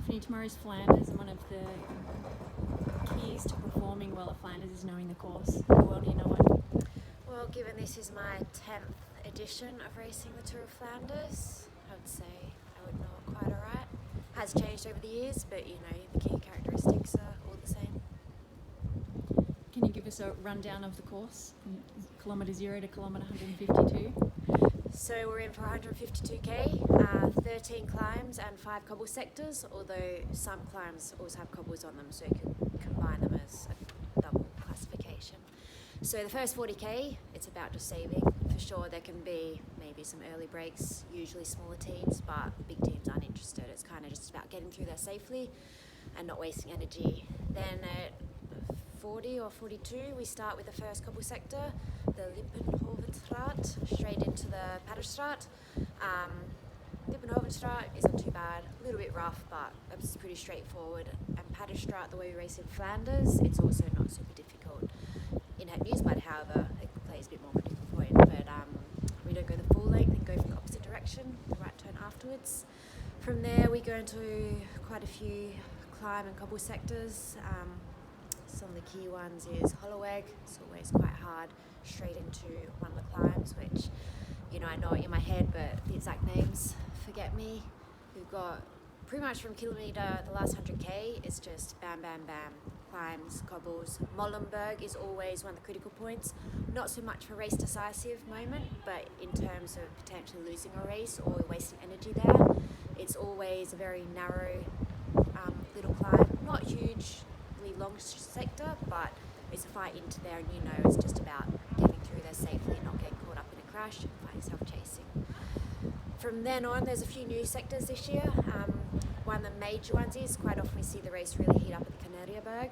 Tiffany, tomorrow's Flanders, and one of the keys to performing well at Flanders is knowing the course. How well do you know it? Well, given this is my 10th edition of racing the Tour of Flanders, I would say I would know it quite alright. Has changed over the years, but the key characteristics are all the same. Can you give us a rundown of the course, from kilometre 0 to kilometre 152? So we're in for 152k, 13 climbs and 5 cobble sectors, although some climbs also have cobbles on them, so you can combine them as a double classification. So the first 40k, it's about just saving. For sure there can be maybe some early breaks, usually smaller teams, but big teams aren't interested. It's kind of just about getting through there safely and not wasting energy. Then at 40 or 42, we start with the first cobble sector, the Lippenhovenstraat, straight into the Patterstraat. Lippenhovenstraat isn't too bad, a little bit rough, but it's pretty straightforward. And Patterstraat, the way we race in Flanders, it's also not super difficult. In Het Nieuwsblad, however, it plays a bit more critical point, but we don't go the full length and go from the opposite direction, the right turn afterwards. From there, we go into quite a few climb and cobble sectors. Some of the key ones is Holloweg, it's always quite hard, straight into one of the climbs, which, I know it in my head, but the exact names forget me. We've got pretty much from kilometre, the last 100k is just bam, bam, bam, climbs, cobbles. Molenberg is always one of the critical points, not so much for race decisive moment, but in terms of potentially losing a race or wasting energy there. It's always a very narrow little climb, not huge, long sector, but it's a fight into there, and it's just about getting through there safely and not getting caught up in a crash and find yourself chasing. From then on, there's a few new sectors this year. One of the major ones is quite often we see the race really heat up at the Canariaberg,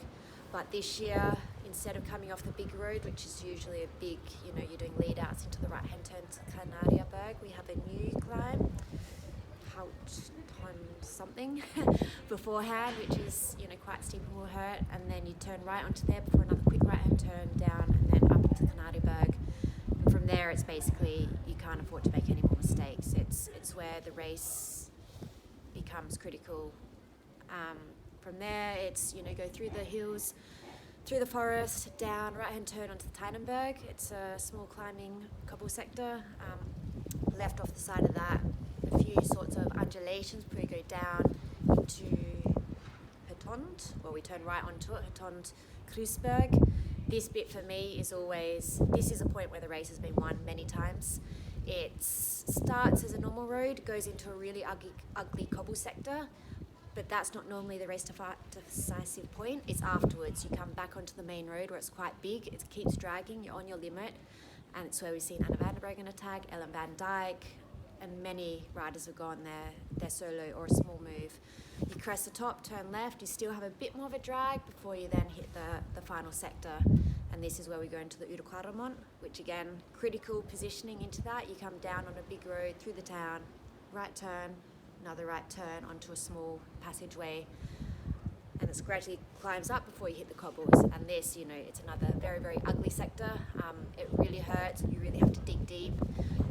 but this year, instead of coming off the big road, which is usually a big, you're doing lead outs into the right hand turn to Canariaberg, we have a new climb, something beforehand, which is quite steep and will hurt, and then you turn right onto there before another quick right hand turn down and then up into Canariaberg. And from there it's basically you can't afford to make any more mistakes. It's where the race becomes critical. From there it's go through the hills, through the forest, down, right hand turn onto the Tynenberg. It's a small climbing cobble sector. Left off the side of that, a few sorts of undulations before we go down into Hetond. Well, we turn right onto it, Hetond Kruisberg. This bit for me is always, this is a point where the race has been won many times. It starts as a normal road, goes into a really ugly cobble sector, but that's not normally the race decisive point. It's afterwards. You come back onto the main road where it's quite big, it keeps dragging, you're on your limit, and it's where we've seen Anna van der Breggen attack, Ellen van Dijk, and many riders have gone there, their solo or a small move. You crest the top, turn left, you still have a bit more of a drag before you then hit the final sector, and this is where we go into the Uruguaramont, which again, critical positioning into that. You come down on a big road through the town, right turn, another right turn onto a small passageway, and it gradually climbs up before you hit the cobbles. And this, it's another very, very ugly sector. It really hurts, you really have to dig deep.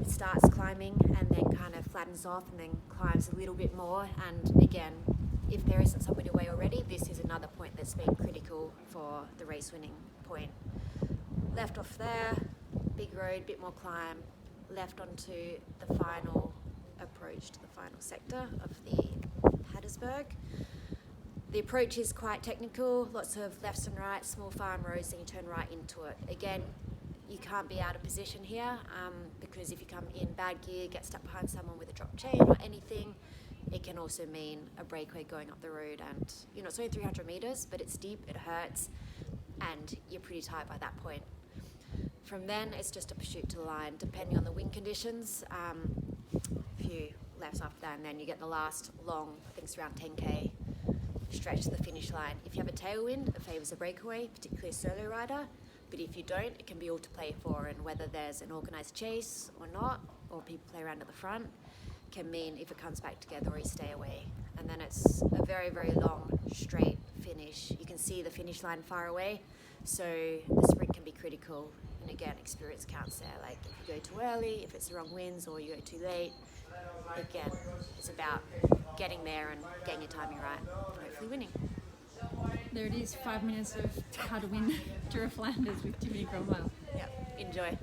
It starts climbing and then kind of flattens off and then climbs a little bit more. And again, if there isn't somebody away already, this is another point that's been critical for the race winning point. Left off there, big road, bit more climb, left onto the final approach to the final sector of the Hattersburg. The approach is quite technical, lots of lefts and rights, small farm roads, and you turn right into it. Again, you can't be out of position here because if you come in bad gear, get stuck behind someone with a drop chain or anything, it can also mean a breakaway going up the road. And it's only 300 meters, but it's deep, it hurts, and you're pretty tight by that point. From then, it's just a pursuit to the line, depending on the wind conditions. A few lefts after that, and then you get the last long, I think it's around 10k, stretch to the finish line. If you have a tailwind, it favours a breakaway, particularly a solo rider. But if you don't, it can be all to play for, and whether there's an organised chase or not, or people play around at the front, can mean if it comes back together or you stay away. And then it's a very, very long, straight finish. You can see the finish line far away, so the sprint can be critical. And again, experience counts there. Like if you go too early, if it's the wrong winds, or you go too late, again, it's about getting there and getting your timing right, and hopefully winning. There it is, 5 minutes of how to win Tour of Flanders with Tiffany Cromwell. Yep, enjoy.